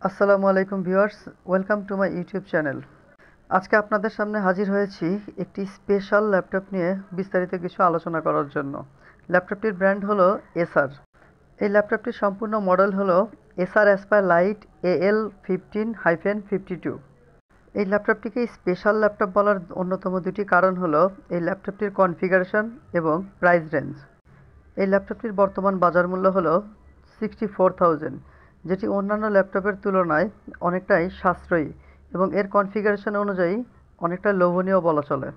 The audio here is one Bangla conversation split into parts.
আসসালামু আলাইকুম viewers, welcome to my YouTube channel. আজকে আপনাদের সামনে হাজির হয়েছি একটি স্পেশাল ল্যাপটপ নিয়ে বিস্তারিত কিছু আলোচনা করার জন্য। ল্যাপটপটির ব্র্যান্ড হলো এসার। এই ল্যাপটপটির সম্পূর্ণ মডেল হলো এসার অ্যাসপায়ার লাইট AL15-52। এই ল্যাপটপটিকে স্পেশাল ল্যাপটপ বলার অন্যতম দুটি কারণ হলো এই ল্যাপটপটির কনফিগারেশন এবং প্রাইস রেঞ্জ। এই ল্যাপটপটির বর্তমান বাজার মূল্য হলো 64,000, যেটি অন্যান্য ল্যাপটপের তুলনায় অনেকটাই সাশ্রয়ী এবং এর কনফিগারেশন অনুযায়ী অনেকটা লোভনীয় বলা চলে।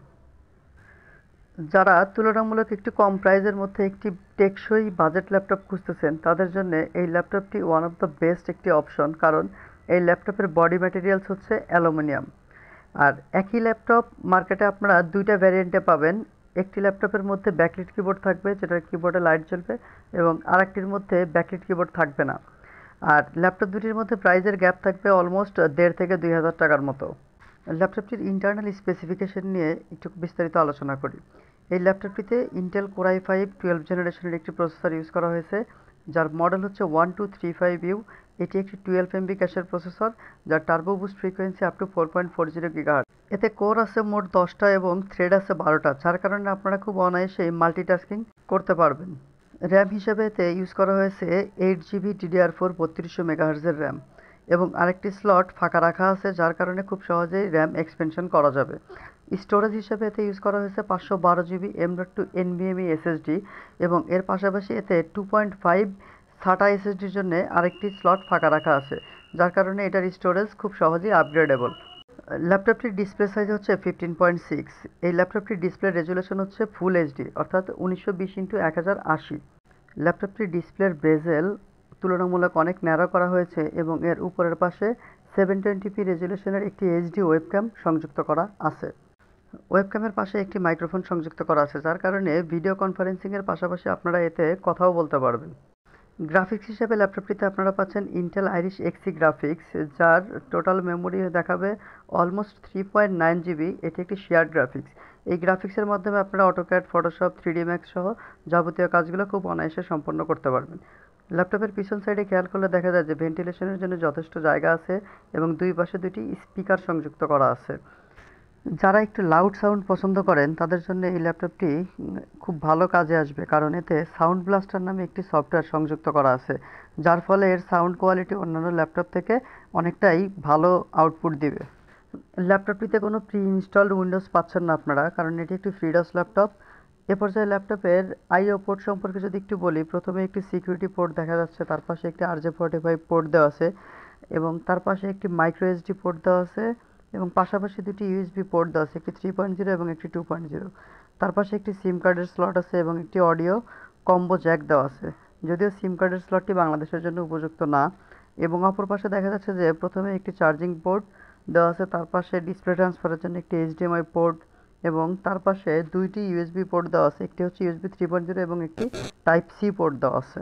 যারা তুলনামূলক একটু কম প্রাইসের মধ্যে একটি টেকসই বাজেট ল্যাপটপ খুঁজতেছেন তাদের জন্য এই ল্যাপটপটি ওয়ান অফ দ্য বেস্ট একটি অপশন, কারণ এই ল্যাপটপের বডি ম্যাটেরিয়ালস হচ্ছে অ্যালুমিনিয়াম। আর একই ল্যাপটপ মার্কেটে আপনারা দুইটা ভ্যারিয়েন্টে পাবেন। একটি ল্যাপটপের মধ্যে ব্যাকলিট কিবোর্ড থাকবে, যেটার কিবোর্ডে লাইট জ্বলবে, এবং আরেকটির মধ্যে ব্যাকলিট কিবোর্ড থাকবে না। আর ল্যাপটপ দুটির মধ্যে প্রাইজের গ্যাপ থাকবে অলমোস্ট 1,500 থেকে 2,000 টাকার মতো। ল্যাপটপটির ইন্টারনাল স্পেসিফিকেশন নিয়ে একটু বিস্তারিত আলোচনা করি। এই ল্যাপটপটিতে ইন্টেল কোর i5 12 জেনারেশনের একটি প্রসেসর ইউজ করা হয়েছে, যার মডেল হচ্ছে 1235U। এটি একটি 12 MB ক্যাশের প্রসেসর, যার turbo boost frequency up to 4.40 GHz। এতে কোর আছে মোট 10টা এবং থ্রেড আছে 12টা, যার কারণে আপনারা খুব অনায়াসেই মাল্টিটাস্কিং করতে পারবেন। র্যাম হিসেবে এতে ইউজ করা হয়েছে 8GB DDR4 3200 মেগাহার্জের র্যাম, এবং আরেকটি স্লট ফাঁকা রাখা আছে, যার কারণে খুব সহজেই র্যাম এক্সপেনশন করা যাবে। স্টোরেজ হিসেবে এতে ইউজ করা হয়েছে 512GB M.2 NVMe SSD, এবং এর পাশাপাশি এতে 2.5 SATA SSDর জন্য আরেকটি স্লট ফাঁকা রাখা আছে, যার কারণে এটার স্টোরেজ খুব সহজেই আপগ্রেডেবল। ল্যাপটপটির ডিসপ্লে সাইজ হচ্ছে 15.6। এই ল্যাপটপটির ডিসপ্লে রেজুলেশন হচ্ছে ফুল এইচডি, অর্থাৎ 1920x1080। ল্যাপটপটির ডিসপ্লের বেজেল তুলনামূলক অনেক ন্যারো করা হয়েছে এবং এর উপরের পাশে 720p রেজুলেশনের একটি এইচডি ওয়েবক্যাম সংযুক্ত করা আছে। ওয়েবক্যামের পাশে একটি মাইক্রোফোন সংযুক্ত করা আছে, যার কারণে ভিডিও কনফারেন্সিংয়ের পাশাপাশি আপনারা এতে কথাও বলতে পারবেন। গ্রাফিক্স হিসেবে ল্যাপটপটিতে আপনারা পাচ্ছেন ইন্টেল আইরিশ এক্সি গ্রাফিক্স, যার টোটাল মেমোরি দেখাবে অলমোস্ট 3.9GB। এটি একটি শেয়ার্ড গ্রাফিক্স। এই গ্রাফিক্সের মাধ্যমে আপনারা অটোক্যাড, ফটোশপ, 3D Max সহ যাবতীয় কাজগুলো খুব অনায়াসে সম্পন্ন করতে পারবেন। ল্যাপটপের পিছন সাইডে খেয়াল করলে দেখা যায় যে ভেন্টিলেশনের জন্য যথেষ্ট জায়গা আছে এবং দুই পাশে দুটি স্পিকার সংযুক্ত করা আছে। যারা একটু লাউড সাউন্ড পছন্দ করেন তাদের জন্য এই ল্যাপটপটি খুব ভালো কাজে আসবে, কারণ এতে সাউন্ড ব্লাস্টার নামে একটি সফটওয়্যার সংযুক্ত করা আছে, যার ফলে এর সাউন্ড কোয়ালিটি অন্যান্য ল্যাপটপ থেকে অনেকটাই ভালো আউটপুট দিবে। ল্যাপটপটিতে কোনো প্রি ইনস্টলড উইন্ডোজ পাচ্ছেন না আপনারা, কারণ এটি একটি ফ্রিডস ল্যাপটপ। এ পর্যায়ে ল্যাপটপের আইও পোর্ট সম্পর্কে যদি একটু বলি, প্রথমে একটি সিকিউরিটি পোর্ট দেখা যাচ্ছে, তার পাশে একটি RJ45 পোর্ট দেওয়া আছে, এবং তার পাশে একটি মাইক্রো এসডি পোর্ট দেওয়া আছে, এবং পাশাপাশি দুটি ইউএসবি পোর্ট দেওয়া আছে, একটি 3.0 এবং একটি 2.0। তার পাশে একটি সিম কার্ডের স্লট আছে এবং একটি অডিও কম্বো জ্যাক দেওয়া আছে, যদিও সিম কার্ডের স্লটটি বাংলাদেশের জন্য উপযুক্ত না। এবং অপর পাশে দেখা যাচ্ছে যে প্রথমে একটি চার্জিং পোর্ট দেওয়া আছে, তার পাশে ডিসপ্লে ট্রান্সফারের জন্য একটি HDMI পোর্ট, এবং তার পাশে দুইটি ইউএসবি পোর্ট দেওয়া আছে, একটি হচ্ছে ইউএসবি 3.0 এবং একটি টাইপ সি পোর্ট দেওয়া আছে।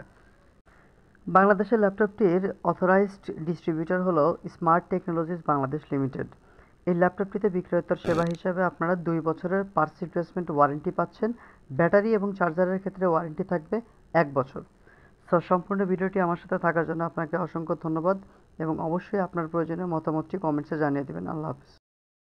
বাংলাদেশের ল্যাপটপটির অথরাইজড ডিস্ট্রিবিউটর হলো স্মার্ট টেকনোলজিস বাংলাদেশ লিমিটেড। এই ল্যাপটপটিতে বিক্রয়োত্তর সেবা হিসাবে আপনারা 2 বছরের পার্টস রিপ্লেসমেন্ট ওয়ারেন্টি পাচ্ছেন। ব্যাটারি এবং চার্জারের ক্ষেত্রে ওয়ারেন্টি থাকবে 1 বছর। সো সম্পূর্ণ ভিডিওটি আমার সাথে থাকার জন্য আপনাকে অসংখ্য ধন্যবাদ, এবং অবশ্যই আপনার প্রয়োজনীয় মতামতটি কমেন্টসে জানিয়ে দেবেন। আল্লাহ হাফিজ।